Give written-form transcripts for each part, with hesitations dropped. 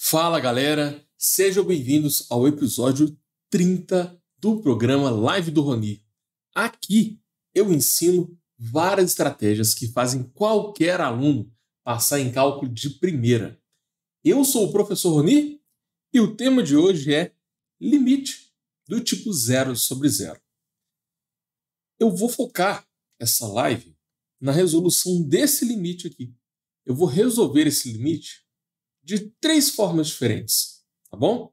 Fala galera, sejam bem-vindos ao episódio 30 do programa Live do Roni. Aqui eu ensino várias estratégias que fazem qualquer aluno passar em cálculo de primeira. Eu sou o professor Roni e o tema de hoje é limite do tipo 0/0. Eu vou focar essa live na resolução desse limite aqui. Eu vou resolver esse limite de 3 formas diferentes, tá bom?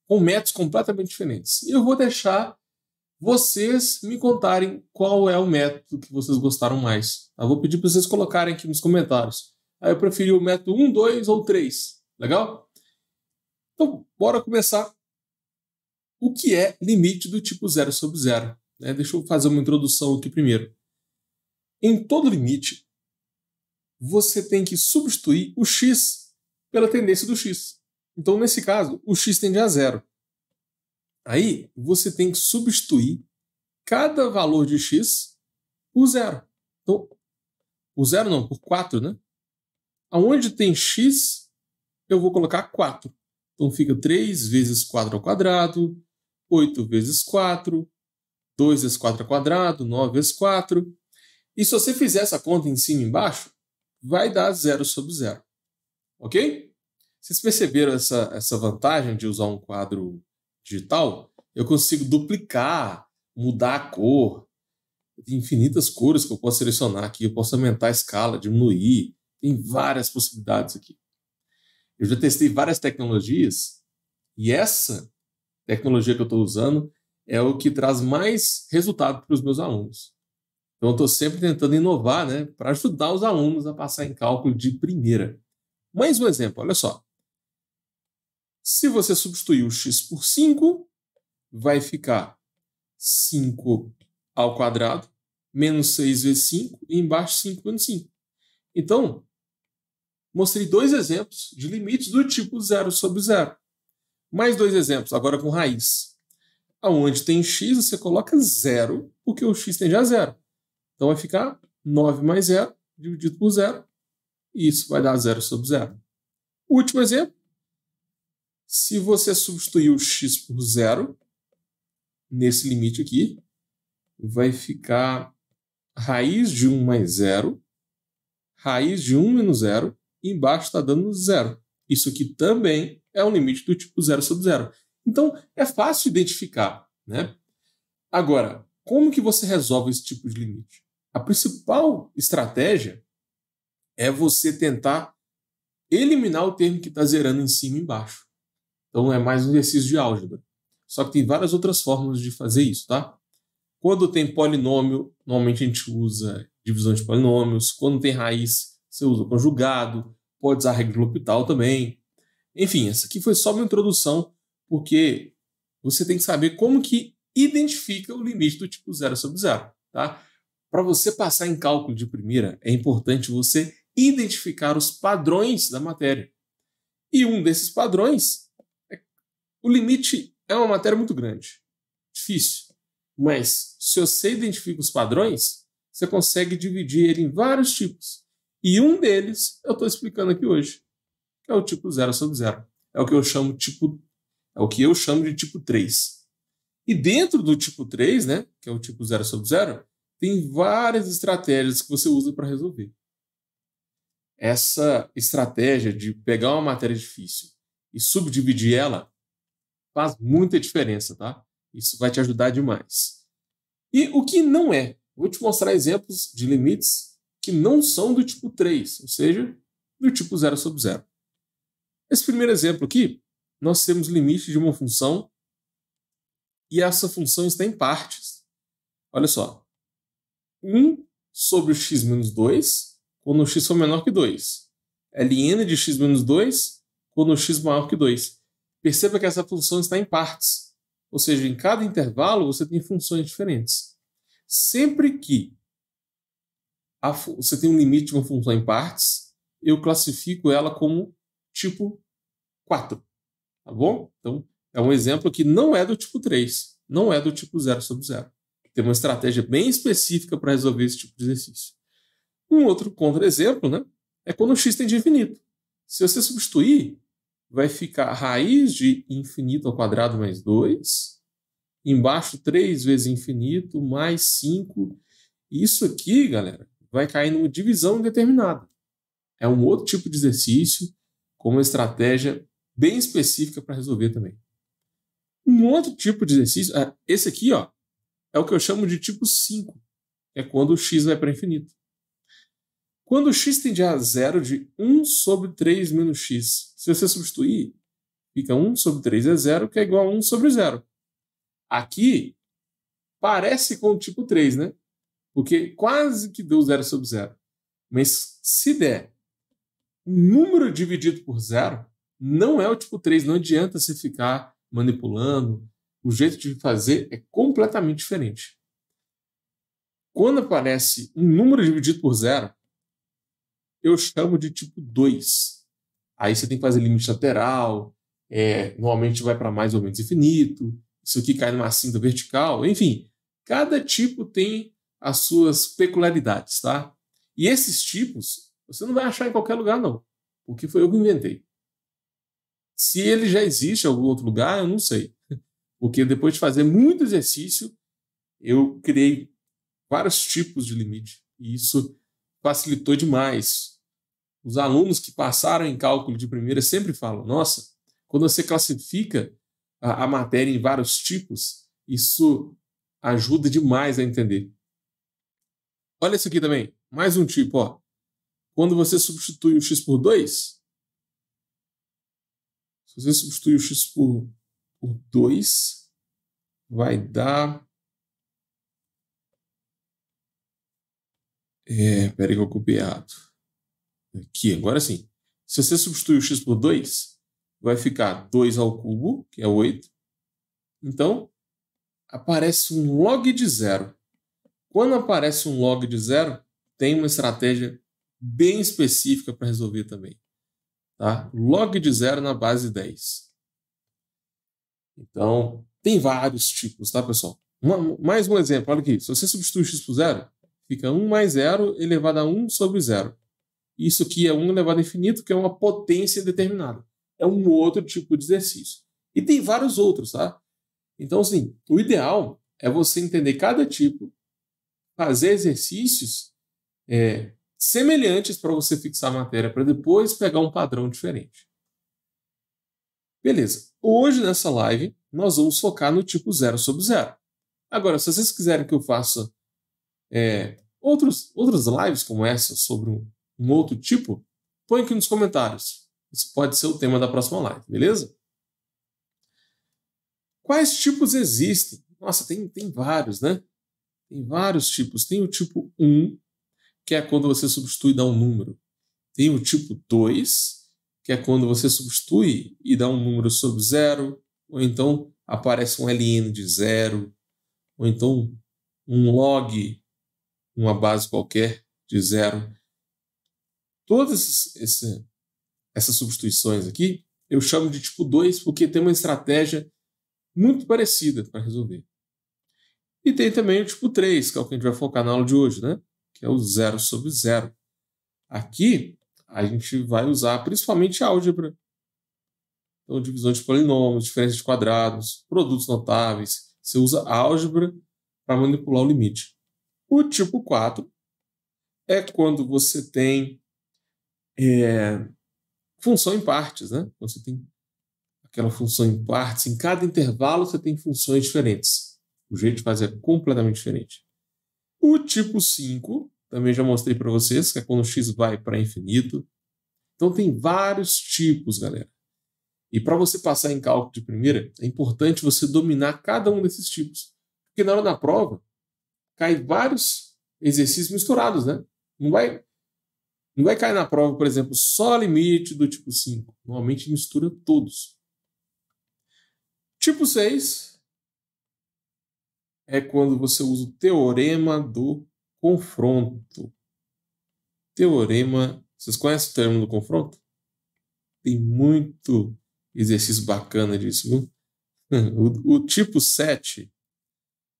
Com métodos completamente diferentes. E eu vou deixar vocês me contarem qual é o método que vocês gostaram mais. Eu vou pedir para vocês colocarem aqui nos comentários. Aí eu preferi o método 1, 2 ou 3. Legal? Então, bora começar. O que é limite do tipo 0/0? Deixa eu fazer uma introdução aqui primeiro. Em todo limite, você tem que substituir o x pela tendência do x. Então, nesse caso, o x tende a 0. Aí, você tem que substituir cada valor de x por 0. Então, o 0 não, por 4, né? Aonde tem x, eu vou colocar 4. Então, fica 3 vezes 4 ao quadrado, 8 vezes 4, 2 vezes 4 ao quadrado, 9 vezes 4. E se você fizer essa conta em cima e embaixo, vai dar 0/0. Ok? Vocês perceberam essa vantagem de usar um quadro digital? Eu consigo duplicar, mudar a cor. Tem infinitas cores que eu posso selecionar aqui. Eu posso aumentar a escala, diminuir. Tem várias possibilidades aqui. Eu já testei várias tecnologias e essa tecnologia que eu estou usando é o que traz mais resultado para os meus alunos. Então eu estou sempre tentando inovar, né, para ajudar os alunos a passar em cálculo de primeira. Mais um exemplo, olha só. Se você substituir o x por 5, vai ficar 5 ao quadrado, menos 6 vezes 5, e embaixo 5 menos 5. Então, mostrei 2 exemplos de limites do tipo 0/0. Mais 2 exemplos, agora com raiz. Aonde tem x, você coloca 0, porque o x tende a 0. Então vai ficar 9 mais 0, dividido por 0, e isso vai dar 0/0. Último exemplo. Se você substituir o x por 0, nesse limite aqui, vai ficar raiz de 1 mais 0, raiz de 1 menos 0, e embaixo está dando 0. Isso aqui também é um limite do tipo 0/0. Então, é fácil identificar, né? Agora, como que você resolve esse tipo de limite? A principal estratégia é você tentar eliminar o termo que está zerando em cima e embaixo. Então é mais um exercício de álgebra. Só que tem várias outras formas de fazer isso, tá? Quando tem polinômio, normalmente a gente usa divisão de polinômios. Quando tem raiz, você usa conjugado. Pode usar regra de L'Hopital também. Enfim, essa aqui foi só uma introdução, porque você tem que saber como que identifica o limite do tipo 0/0, tá? Para você passar em cálculo de primeira, é importante você identificar os padrões da matéria. E um desses padrões o limite é uma matéria muito grande, difícil, mas se você identifica os padrões, você consegue dividir ele em vários tipos. E um deles eu estou explicando aqui hoje, que é o tipo 0/0. É o que eu chamo de tipo 3. E dentro do tipo 3, né, que é o tipo 0/0, tem várias estratégias que você usa para resolver. Essa estratégia de pegar uma matéria difícil e subdividir ela faz muita diferença, tá? Isso vai te ajudar demais. E o que não é? Vou te mostrar exemplos de limites que não são do tipo 3, ou seja, do tipo 0/0. Esse primeiro exemplo aqui, nós temos limite de uma função e essa função está em partes. Olha só. 1 sobre o x menos 2, quando o x for menor que 2. ln de x menos 2, quando o x maior que 2. Perceba que essa função está em partes. Ou seja, em cada intervalo você tem funções diferentes. Sempre que você tem um limite de uma função em partes, eu classifico ela como tipo 4. Tá bom? Então, é um exemplo que não é do tipo 3. Não é do tipo 0/0. Tem uma estratégia bem específica para resolver esse tipo de exercício. Um outro contra-exemplo, né, é quando o x tende a infinito. Se você substituir, vai ficar raiz de infinito ao quadrado mais 2. Embaixo, 3 vezes infinito mais 5. Isso aqui, galera, vai cair numa divisão indeterminada. É um outro tipo de exercício com uma estratégia bem específica para resolver também. Um outro tipo de exercício, esse aqui, ó, é o que eu chamo de tipo 5. É quando o x vai para infinito. Quando o x tende a zero de 1 sobre 3 menos x, se você substituir, fica 1 sobre 3 é zero, que é igual a 1 sobre 0. Aqui, parece com o tipo 3, né? Porque quase que deu 0 sobre 0. Mas se der um número dividido por 0, não é o tipo 3, não adianta você ficar manipulando. O jeito de fazer é completamente diferente. Quando aparece um número dividido por 0, eu chamo de tipo 2. Aí você tem que fazer limite lateral, normalmente vai para mais ou menos infinito, isso aqui cai numa cinta vertical, enfim, cada tipo tem as suas peculiaridades, tá? E esses tipos, você não vai achar em qualquer lugar, não, porque foi eu que inventei. Se ele já existe em algum outro lugar, eu não sei, porque depois de fazer muito exercício, eu criei vários tipos de limite, e isso facilitou demais. Os alunos que passaram em cálculo de primeira sempre falam, nossa, quando você classifica a matéria em vários tipos, isso ajuda demais a entender. Olha isso aqui também, mais um tipo, ó. Quando você substitui o x por 2, se você substituir o x por 2, vai dar... Peraí que eu copiei errado. Aqui, agora sim. Se você substituir o x por 2, vai ficar 2 ao cubo, que é 8. Então, aparece um log de 0. Quando aparece um log de 0, tem uma estratégia bem específica para resolver também. Tá? Log de 0 na base 10. Então, tem vários tipos, tá, pessoal? Mais um exemplo, olha aqui. Se você substituir x por 0, fica 1 mais 0 elevado a 1 sobre 0. Isso aqui é 1 elevado a infinito, que é uma potência determinada. É um outro tipo de exercício. E tem vários outros, tá? Então, assim, o ideal é você entender cada tipo, fazer exercícios semelhantes para você fixar a matéria, para depois pegar um padrão diferente. Beleza. Hoje, nessa live, nós vamos focar no tipo 0 sobre 0. Agora, se vocês quiserem que eu faça outras lives como essa sobre um outro tipo, põe aqui nos comentários. Isso pode ser o tema da próxima live, beleza? Quais tipos existem? Nossa, tem vários, né? Tem vários tipos. Tem o tipo 1, que é quando você substitui e dá um número. Tem o tipo 2, que é quando você substitui e dá um número sobre 0, ou então aparece um ln de 0, ou então um log, uma base qualquer de 0. Todas essas substituições aqui, eu chamo de tipo 2 porque tem uma estratégia muito parecida para resolver. E tem também o tipo 3, que é o que a gente vai focar na aula de hoje, né? Que é o 0 sobre 0. Aqui, a gente vai usar principalmente álgebra. Então, divisão de polinômios, diferença de quadrados, produtos notáveis. Você usa álgebra para manipular o limite. O tipo 4 é quando você tem função em partes, né? Quando você tem aquela função em partes, em cada intervalo você tem funções diferentes. O jeito de fazer é completamente diferente. O tipo 5, também já mostrei para vocês, que é quando o x vai para infinito. Então tem vários tipos, galera. E para você passar em cálculo de primeira, é importante você dominar cada um desses tipos. Porque na hora da prova, cai vários exercícios misturados, né? Não vai cair na prova, por exemplo, só limite do tipo 5. Normalmente mistura todos. Tipo 6 é quando você usa o teorema do confronto. Teorema... Vocês conhecem o teorema do confronto? Tem muito exercício bacana disso, viu? O tipo 7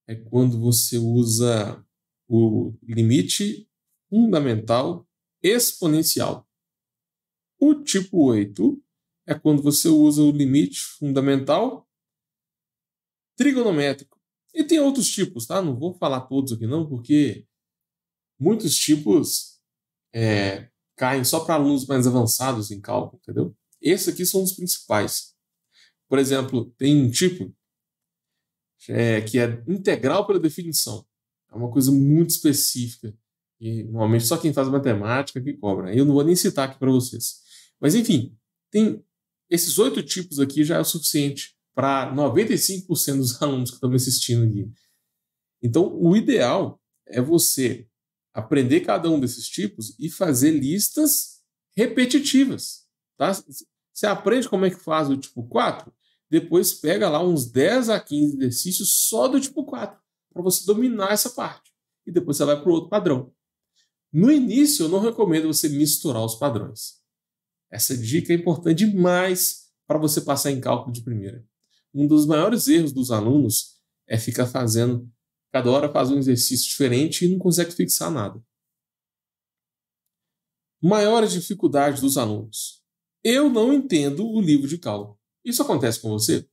é quando você usa o limite fundamental exponencial. O tipo 8 é quando você usa o limite fundamental trigonométrico. E tem outros tipos, tá? Não vou falar todos aqui não, porque muitos tipos caem só para alunos mais avançados em cálculo, entendeu? Esses aqui são os principais. Por exemplo, tem um tipo que é integral pela definição. É uma coisa muito específica. E normalmente só quem faz matemática que cobra. Eu não vou nem citar aqui para vocês. Mas enfim, tem esses 8 tipos aqui já é o suficiente para 95% dos alunos que estão me assistindo aqui. Então, o ideal é você aprender cada um desses tipos e fazer listas repetitivas. Tá? Você aprende como é que faz o tipo 4, depois pega lá uns 10 a 15 exercícios só do tipo 4, para você dominar essa parte. E depois você vai para o outro padrão. No início, eu não recomendo você misturar os padrões. Essa dica é importante demais para você passar em cálculo de primeira. Um dos maiores erros dos alunos é ficar fazendo, cada hora faz um exercício diferente e não consegue fixar nada. Maiores dificuldades dos alunos. Eu não entendo o livro de cálculo. Isso acontece com você?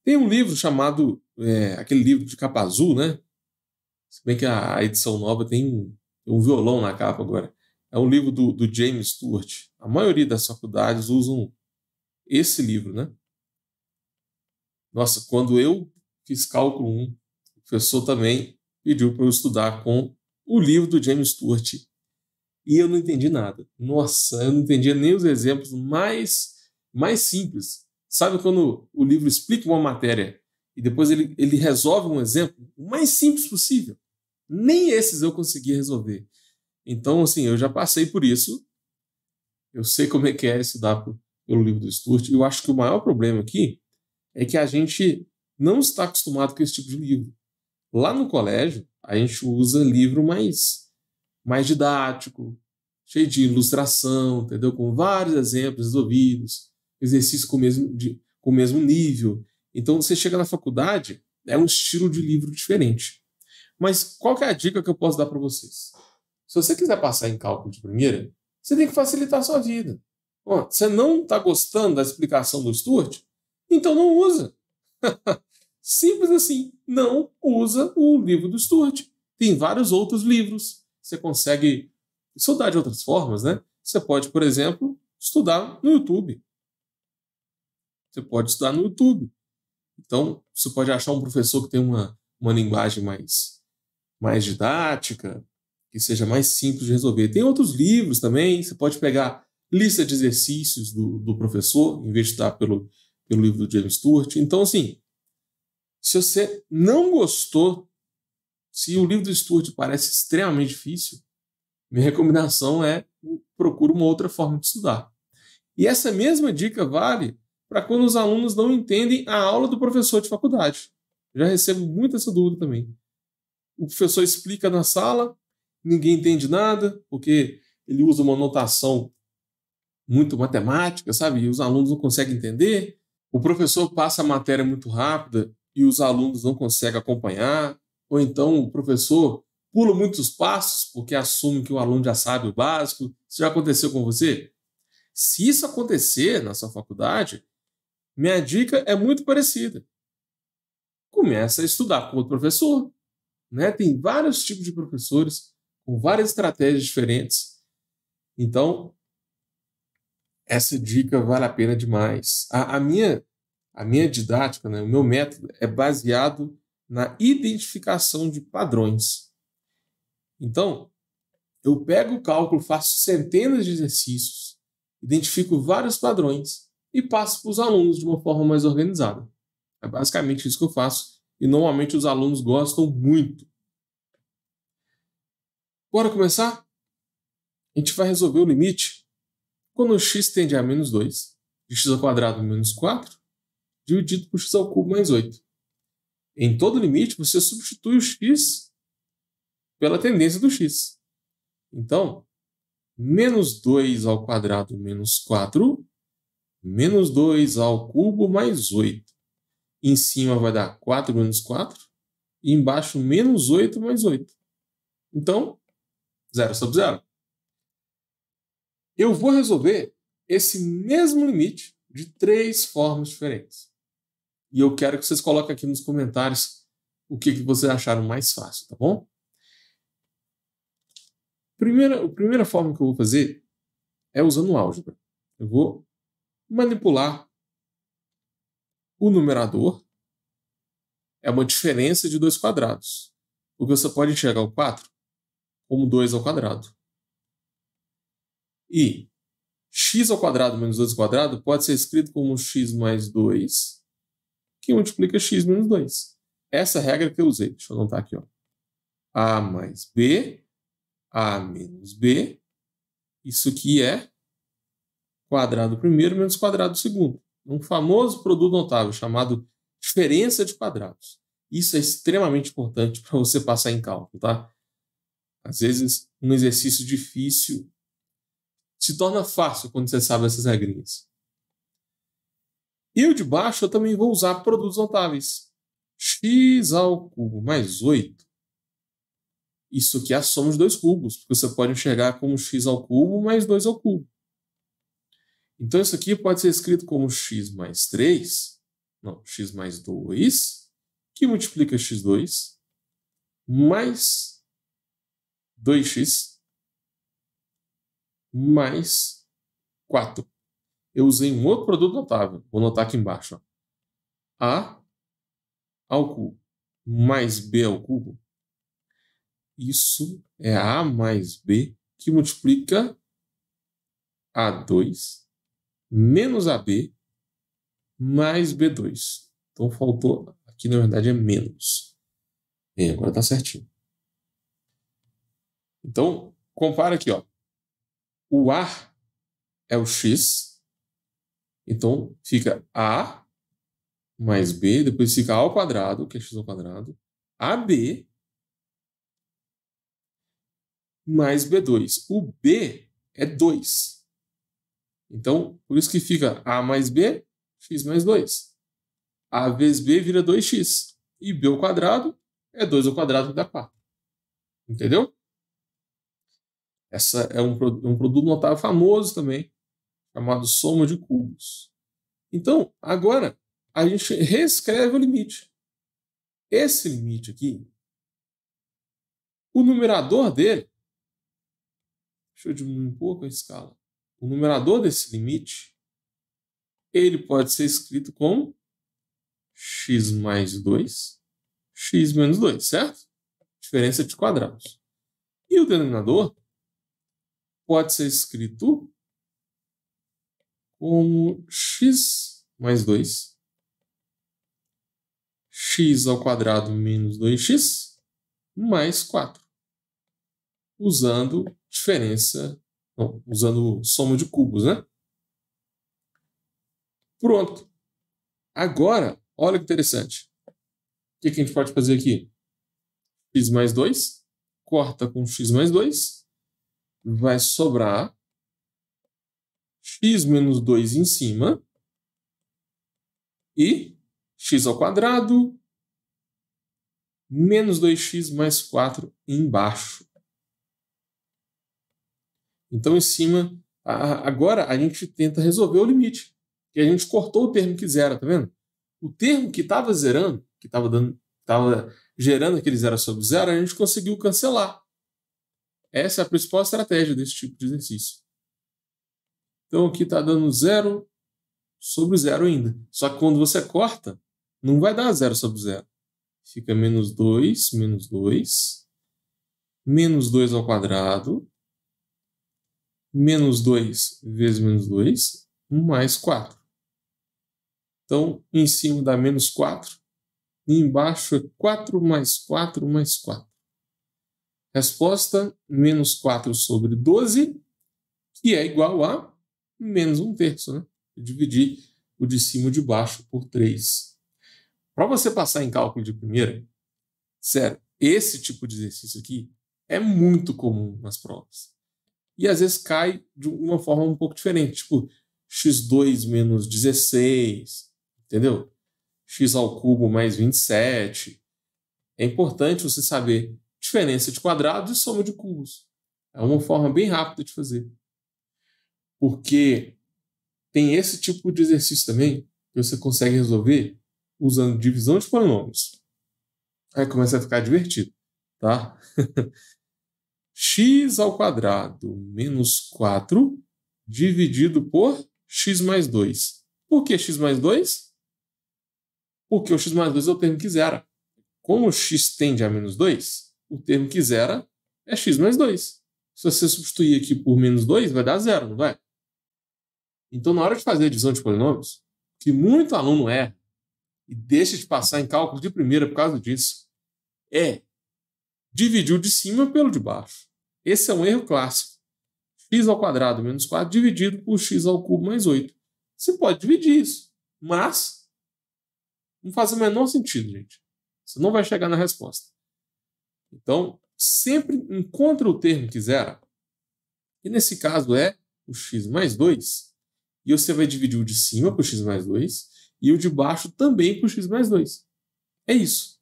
Tem um livro chamado, aquele livro de capa azul, né? Se bem que a edição nova tem um violão na capa agora. É um livro do James Stewart. A maioria das faculdades usam esse livro, né? Nossa, quando eu fiz cálculo 1, o professor também pediu para eu estudar com o livro do James Stewart. E eu não entendi nada. Nossa, eu não entendia nem os exemplos mais simples. Sabe quando o livro explica uma matéria e depois ele resolve um exemplo o mais simples possível? Nem esses eu conseguia resolver. Então, assim, eu já passei por isso. Eu sei como é que é estudar pelo livro do Stewart. E eu acho que o maior problema aqui é que a gente não está acostumado com esse tipo de livro. Lá no colégio, a gente usa livro mais didático, cheio de ilustração, entendeu? Com vários exemplos resolvidos, exercícios com o mesmo nível. Então, você chega na faculdade, é um estilo de livro diferente. Mas qual que é a dica que eu posso dar para vocês? Se você quiser passar em cálculo de primeira, você tem que facilitar a sua vida. Bom, você não está gostando da explicação do Stewart? Então não usa. Simples assim. Não usa o livro do Stewart. Tem vários outros livros. Você consegue estudar de outras formas, né? Você pode, por exemplo, estudar no YouTube. Você pode estudar no YouTube. Então, você pode achar um professor que tem uma linguagem mais didática, que seja mais simples de resolver. Tem outros livros também. Você pode pegar lista de exercícios do professor, em vez de estudar pelo livro do James Stewart. Então, assim, se você não gostou, se o livro do Stewart parece extremamente difícil, minha recomendação é procure uma outra forma de estudar. E essa mesma dica vale para quando os alunos não entendem a aula do professor de faculdade. Já recebo muito essa dúvida também. O professor explica na sala, ninguém entende nada, porque ele usa uma notação muito matemática, sabe? E os alunos não conseguem entender. O professor passa a matéria muito rápida e os alunos não conseguem acompanhar. Ou então o professor pula muitos passos porque assume que o aluno já sabe o básico. Isso já aconteceu com você? Se isso acontecer na sua faculdade, minha dica é muito parecida. Começa a estudar com outro professor. Né? Tem vários tipos de professores com várias estratégias diferentes. Então, essa dica vale a pena demais. A minha didática, né, o meu método é baseado na identificação de padrões. Então, eu pego o cálculo, faço centenas de exercícios, identifico vários padrões e passo para os alunos de uma forma mais organizada. É basicamente isso que eu faço e normalmente os alunos gostam muito. Bora começar? A gente vai resolver o limite quando x tende a menos 2, de x ao quadrado menos 4, dividido por x ao cubo mais 8. Em todo limite, você substitui o x pela tendência do x. Então, menos 2 ao quadrado menos 4, menos 2 ao cubo mais 8. Em cima vai dar 4 menos 4, e embaixo menos 8 mais 8. Então, 0 sobre 0. Eu vou resolver esse mesmo limite de 3 formas diferentes. E eu quero que vocês coloquem aqui nos comentários o que vocês acharam mais fácil, tá bom? A primeira forma que eu vou fazer é usando o álgebra. Eu vou manipular o numerador. É uma diferença de 2 quadrados. Porque você pode enxergar o 4 como 2 ao quadrado. E x ao quadrado menos 2 ao quadrado pode ser escrito como x mais 2, que multiplica x menos 2. Essa é a regra que eu usei. Deixa eu anotar aqui. Ó. A mais b, a menos b. Isso aqui é quadrado primeiro menos quadrado segundo. Um famoso produto notável chamado diferença de quadrados. Isso é extremamente importante para você passar em cálculo, tá? Às vezes, um exercício difícil se torna fácil quando você sabe essas regrinhas. E o de baixo eu também vou usar produtos notáveis. X ao cubo mais 8. Isso aqui é a soma de 2 cubos, porque você pode enxergar como x ao cubo mais 2 ao cubo. Então, isso aqui pode ser escrito como x mais 3, não, x mais 2, que multiplica x2, mais 2x, mais 4. Eu usei um outro produto notável. Vou anotar aqui embaixo. Ó. A ao cubo mais b ao cubo. Isso é a mais b que multiplica a2 menos ab mais b2. Então faltou, aqui na verdade é menos. Agora está certinho. Então, compara aqui. Ó. O a é o x. Então fica a mais b, depois fica a ao quadrado, que é x ao quadrado, ab mais b2. O b é 2. Então, por isso que fica a mais b, x mais 2. A vezes b vira 2x. E b ao quadrado é 2 ao quadrado que dá 4. Entendeu? Essa é um produto notável famoso também, chamado soma de cubos. Então, agora, a gente reescreve o limite. Esse limite aqui, o numerador dele, deixa eu diminuir um pouco a escala. O numerador desse limite, ele pode ser escrito como x mais 2, x menos 2, certo? Diferença de quadrados. E o denominador pode ser escrito como x mais 2, x ao quadrado menos 2x, mais 4. Usando diferença, não, usando soma de cubos, né? Pronto. Agora, olha que interessante. O que a gente pode fazer aqui? X mais 2, corta com x mais 2, vai sobrar x menos 2 em cima e x ao quadrado menos 2x mais 4 embaixo. Então, em cima, agora a gente tenta resolver o limite. Que a gente cortou o termo que zera, tá vendo? O termo que estava zerando, que estava gerando aquele zero sobre zero, a gente conseguiu cancelar. Essa é a principal estratégia desse tipo de exercício. Então, aqui está dando zero sobre zero ainda. Só que quando você corta, não vai dar zero sobre zero. Fica menos 2, menos 2, menos 2 ao quadrado, menos 2 vezes menos 2, mais 4. Então, em cima dá menos 4, e embaixo é 4 mais 4 mais 4. Resposta, menos 4 sobre 12, que é igual a menos 1/3. Né? Eu dividi o de cima e o de baixo por 3. Para você passar em cálculo de primeira, sério, esse tipo de exercício aqui é muito comum nas provas. E às vezes cai de uma forma um pouco diferente, tipo x2 menos 16, entendeu? X ao cubo mais 27. É importante você saber diferença de quadrados e soma de cubos. É uma forma bem rápida de fazer. Porque tem esse tipo de exercício também que você consegue resolver usando divisão de polinômios. Aí começa a ficar divertido, tá? X ao quadrado menos 4 dividido por x mais 2. Por que x mais 2? Porque o x mais 2 é o termo que zera. Como o x tende a menos 2, o termo que zera é x mais 2. Se você substituir aqui por menos 2, vai dar zero, não vai? Então, na hora de fazer a divisão de polinômios, que muito aluno erra e deixa de passar em cálculo de primeira por causa disso, é dividir o de cima pelo de baixo. Esse é um erro clássico. X ao quadrado menos 4 dividido por x ao cubo mais 8. Você pode dividir isso, mas não faz o menor sentido, gente. Você não vai chegar na resposta. Então, sempre encontre o termo que zera, e nesse caso é o x mais 2, e você vai dividir o de cima por x mais 2 e o de baixo também por x mais 2. É isso.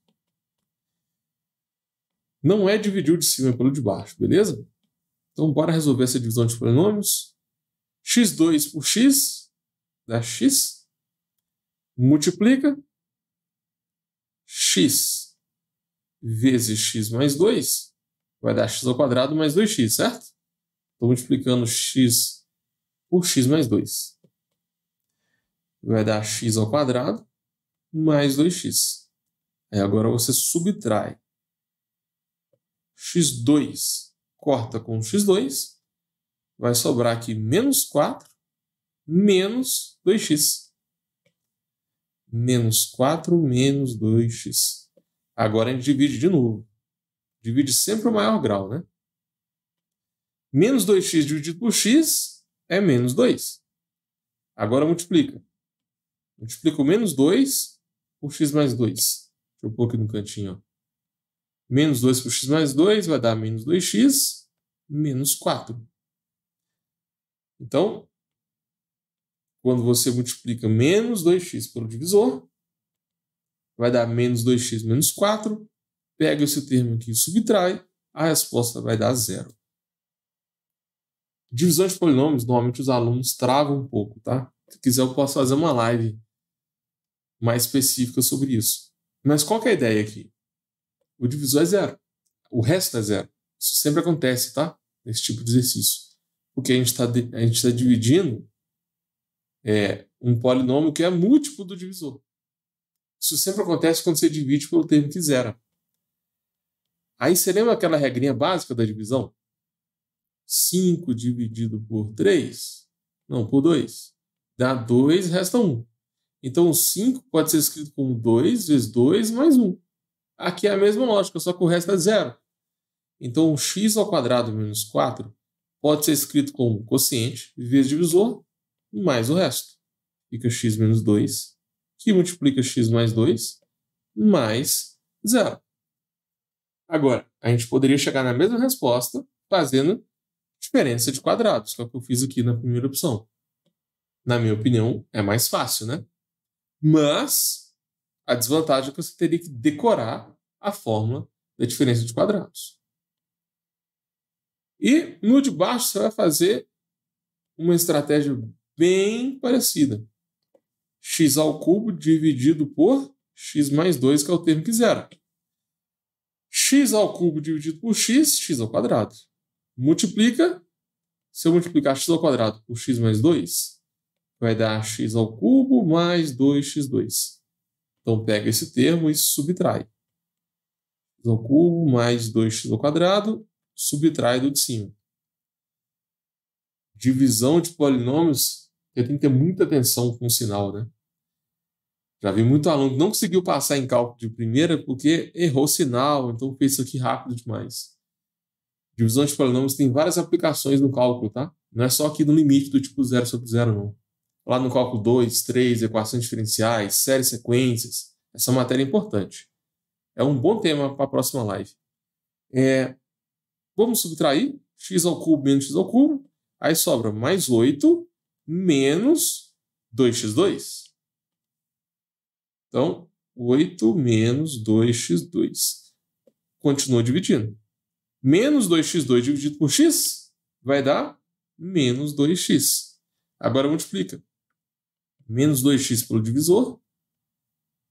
Não é dividir o de cima pelo de baixo, beleza? Então, bora resolver essa divisão de polinômios. x2 por x dá x. Multiplica. X vezes x mais 2 vai dar x ao quadrado mais 2x, certo? Estou multiplicando x por x mais 2. Vai dar x ao quadrado mais 2x. Aí agora você subtrai. x2 corta com x2. Vai sobrar aqui menos 4 menos 2x. Menos 4 menos 2x. Agora a gente divide de novo. Divide sempre o maior grau, né? Menos 2x dividido por x é menos 2. Agora multiplica. Multiplica o menos 2 por x mais 2. Deixa eu pôr aqui no cantinho. Ó. Menos 2 por x mais 2 vai dar menos 2x menos 4. Então, quando você multiplica menos 2x pelo divisor, vai dar menos 2x menos 4. Pega esse termo aqui e subtrai. A resposta vai dar 0. Divisão de polinômios, normalmente os alunos travam um pouco, tá? Se quiser, eu posso fazer uma live mais específica sobre isso. Mas qual que é a ideia aqui? O divisor é 0. O resto é 0. Isso sempre acontece, tá? Nesse tipo de exercício. Porque a gente está dividindo um polinômio que é múltiplo do divisor. Isso sempre acontece quando você divide pelo termo que zera. Aí você lembra aquela regrinha básica da divisão? 5 dividido por 3? Não, por 2. Dá 2, resta 1. Então, o 5 pode ser escrito como 2 vezes 2 mais 1. Aqui é a mesma lógica, só que o resto é 0. Então, o x ao quadrado menos 4 pode ser escrito como quociente vezes divisor mais o resto. Fica x menos 2, que multiplica x mais 2, mais 0. Agora, a gente poderia chegar na mesma resposta fazendo diferença de quadrados, que é o que eu fiz aqui na primeira opção. Na minha opinião, é mais fácil, né? Mas a desvantagem é que você teria que decorar a fórmula da diferença de quadrados. E no de baixo você vai fazer uma estratégia bem parecida. X ao cubo dividido por x mais 2, que é o termo que zera. X ao cubo dividido por x, x ao quadrado. Multiplica. Se eu multiplicar x ao quadrado por x mais 2, vai dar x ao cubo mais 2x2. Então, pega esse termo e subtrai. X ao cubo mais 2x ao quadrado, subtrai do de cima. Divisão de polinômios, eu tenho que ter muita atenção com o sinal, né? Já vi muito aluno que não conseguiu passar em cálculo de primeira porque errou o sinal, então fez isso aqui rápido demais. Divisão de polinômios tem várias aplicações no cálculo, tá? Não é só aqui no limite do tipo 0 sobre 0, não. Lá no cálculo 2, 3, equações diferenciais, séries, sequências. Essa matéria é importante. É um bom tema para a próxima live. Vamos subtrair x ao cubo menos x ao cubo. Aí sobra mais 8 menos 2x2. Então, 8 menos 2x2. Continua dividindo. Menos 2x2 dividido por x vai dar menos 2x. Agora multiplica. menos 2x pelo divisor,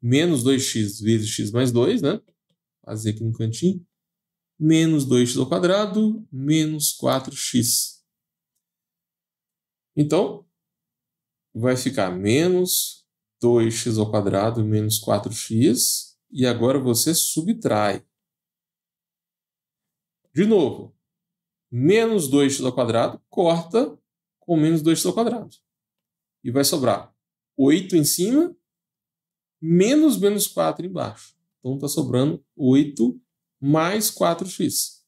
menos 2x vezes x mais 2, né? Fazer aqui no cantinho. Menos 2x ao quadrado, menos 4x. Então, vai ficar menos 2x ao quadrado menos 4x. E agora você subtrai. De novo, menos 2x ao quadrado corta com menos 2x ao quadrado. E vai sobrar 8 em cima, menos 4 embaixo. Então está sobrando 8 mais 4x.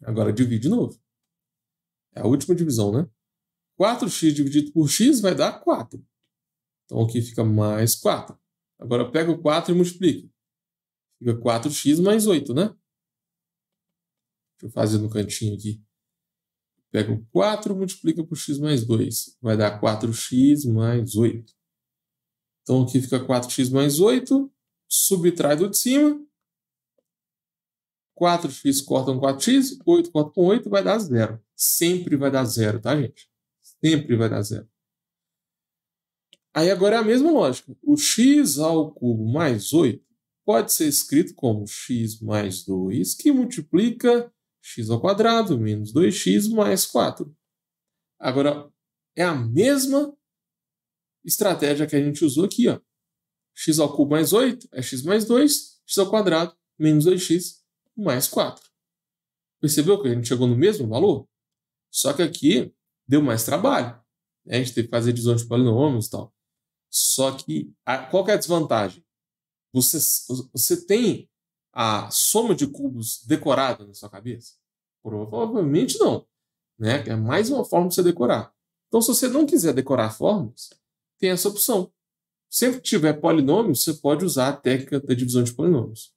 Agora divide de novo. É a última divisão, né? 4x dividido por x vai dar 4. Então aqui fica mais 4. Agora pega o 4 e multiplica. Fica 4x mais 8, né? Deixa eu fazer no cantinho aqui. Pega o 4 e multiplica por x mais 2. Vai dar 4x mais 8. Então aqui fica 4x mais 8. Subtrai do de cima. 4x corta com 4x. 8 corta com 8 vai dar 0. Sempre vai dar 0, tá, gente? Sempre vai dar 0. Aí agora é a mesma lógica. O x ao cubo mais 8 pode ser escrito como x mais 2, que multiplica x ao quadrado menos 2x mais 4. Agora, é a mesma estratégia que a gente usou aqui, ó. X ao cubo mais 8 é x mais 2, x ao quadrado menos 2x mais 4. Percebeu que a gente chegou no mesmo valor? Só que aqui deu mais trabalho. A gente teve que fazer divisão de polinômios e tal. Só que, qual que é a desvantagem? Você tem a soma de cubos decorada na sua cabeça? Provavelmente não. Né? É mais uma forma de você decorar. Então, se você não quiser decorar fórmulas, tem essa opção. Sempre que tiver polinômio, você pode usar a técnica da divisão de polinômios.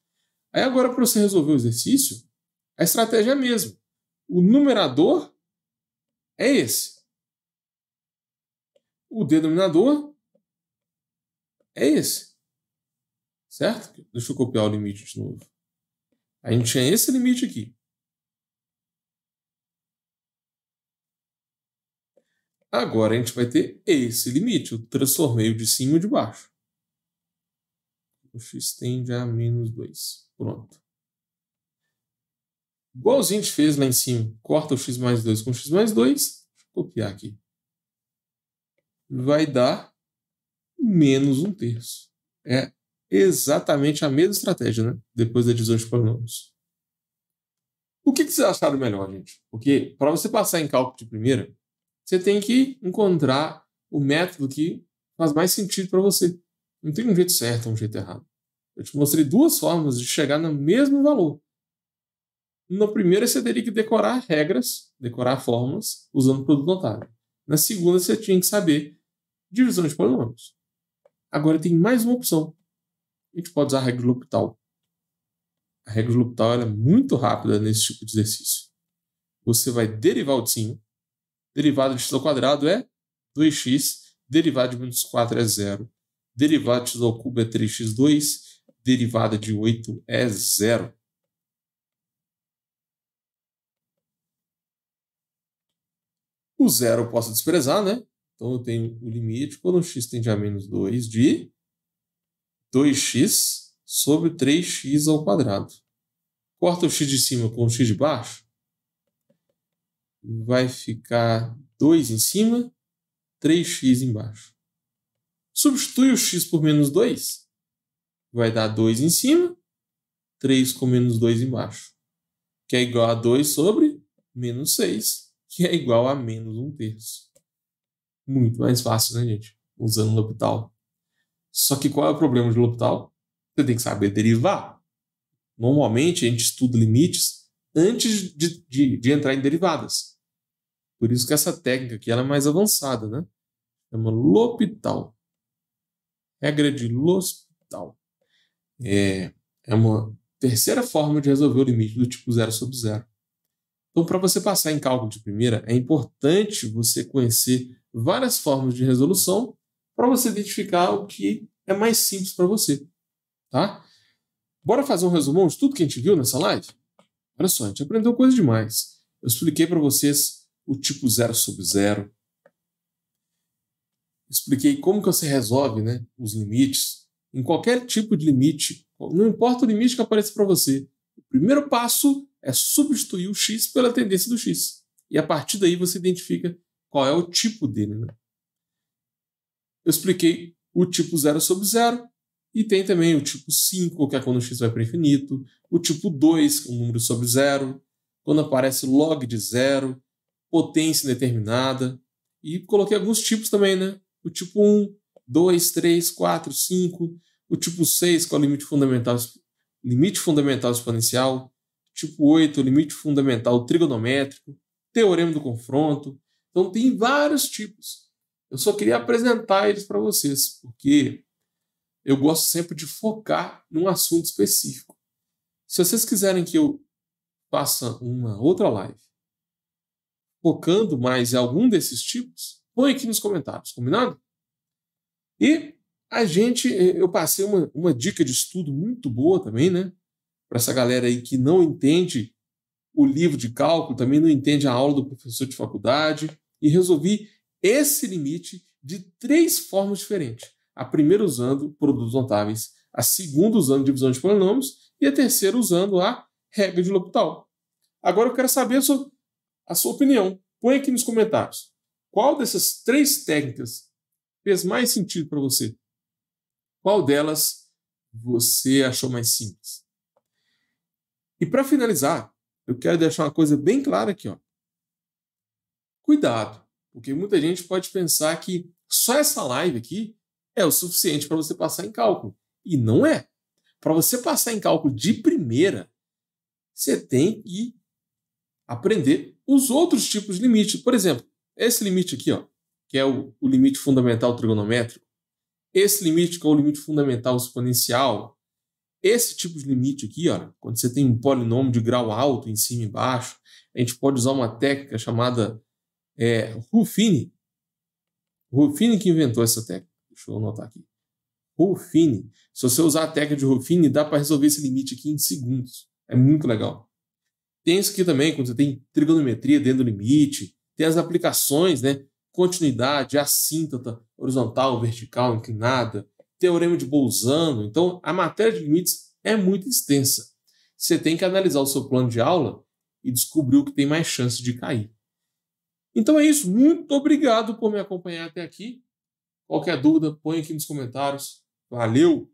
Aí agora, para você resolver o exercício, a estratégia é a mesma. O numerador é esse. O denominador é esse. Certo? Deixa eu copiar o limite de novo. A gente tinha esse limite aqui. Agora a gente vai ter esse limite. Eu transformei o de cima e o de baixo. O x tende a menos 2. Pronto. Igualzinho a gente fez lá em cima. Corta o x mais 2 com x mais 2. Deixa eu copiar aqui. Vai dar menos 1/3. É exatamente a mesma estratégia, né? Depois da divisão de polinômios. O que vocês acharam melhor, gente? Porque para você passar em cálculo de primeira, você tem que encontrar o método que faz mais sentido para você. Não tem um jeito certo ou um jeito errado. Eu te mostrei duas formas de chegar no mesmo valor. Na primeira, você teria que decorar regras, decorar fórmulas, usando produto notável. Na segunda, você tinha que saber divisão de polinômios. Agora tem mais uma opção. A gente pode usar a regra de L'Hopital. A regra de L'Hopital é muito rápida nesse tipo de exercício. Você vai derivar o de cima. Derivada de x ao quadrado é 2x. Derivada de menos 4 é 0. Derivada de x ao cubo é 3x2. Derivada de 8 é 0. O 0 eu posso desprezar, né? Então eu tenho o limite quando x tende a menos 2 de 2x sobre 3x ao quadrado. Corta o x de cima com o x de baixo. Vai ficar 2 em cima, 3x embaixo. Substitui o x por menos 2. Vai dar 2 em cima, 3 com menos 2 embaixo. Que é igual a 2 sobre menos 6, que é igual a menos 1/3. Muito mais fácil, né, gente? Usando o L'Hopital. Só que qual é o problema de L'Hopital? Você tem que saber derivar. Normalmente, a gente estuda limites antes de entrar em derivadas. Por isso que essa técnica aqui ela é mais avançada, né? Chama L'Hopital. Regra de L'Hopital. É uma terceira forma de resolver o limite do tipo 0 sobre 0. Então, para você passar em cálculo de primeira, é importante você conhecer várias formas de resolução para você identificar o que é mais simples para você. Tá? Bora fazer um resumão de tudo que a gente viu nessa live? Olha só, a gente aprendeu coisa demais. Eu expliquei para vocês o tipo 0 sobre 0. expliquei como que você resolve, né, os limites em qualquer tipo de limite, não importa o limite que apareça para você. O primeiro passo é substituir o x pela tendência do x. E a partir daí você identifica qual é o tipo dele, né? Eu expliquei o tipo 0 sobre 0, e tem também o tipo 5, que é quando o x vai para infinito, o tipo 2, um número sobre 0, quando aparece log de 0, potência indeterminada, e coloquei alguns tipos também, né? O tipo 1, 2, 3, 4, 5, o tipo 6, que é o limite fundamental exponencial, tipo 8, limite fundamental trigonométrico, teorema do confronto. Então tem vários tipos. Eu só queria apresentar eles para vocês, porque eu gosto sempre de focar num assunto específico. Se vocês quiserem que eu faça uma outra live focando mais em algum desses tipos, põe aqui nos comentários, combinado? E eu passei uma dica de estudo muito boa também, né? Para essa galera aí que não entende o livro de cálculo, também não entende a aula do professor de faculdade, e resolvi esse limite de 3 formas diferentes. A primeira usando produtos notáveis, a segunda usando divisão de polinômios e a terceira usando a regra de L'Hopital. Agora eu quero saber a sua opinião. Põe aqui nos comentários. Qual dessas 3 técnicas fez mais sentido para você? Qual delas você achou mais simples? E para finalizar, eu quero deixar uma coisa bem clara aqui, ó. Cuidado, porque muita gente pode pensar que só essa live aqui é o suficiente para você passar em cálculo. E não é. Para você passar em cálculo de primeira, você tem que aprender os outros tipos de limite. Por exemplo, esse limite aqui, ó, que é o limite fundamental trigonométrico, esse limite que é o limite fundamental exponencial, esse tipo de limite aqui, ó, quando você tem um polinômio de grau alto em cima e embaixo, a gente pode usar uma técnica chamada Ruffini. Ruffini que inventou essa técnica. Deixa eu anotar aqui. Ruffini. Se você usar a técnica de Ruffini, dá para resolver esse limite aqui em segundos. É muito legal. Tem isso aqui também, quando você tem trigonometria dentro do limite, tem as aplicações, né? Continuidade, assíntota, horizontal, vertical, inclinada, teorema de Bolzano. Então, a matéria de limites é muito extensa. Você tem que analisar o seu plano de aula e descobrir o que tem mais chance de cair. Então é isso. Muito obrigado por me acompanhar até aqui. Qualquer dúvida, põe aqui nos comentários. Valeu!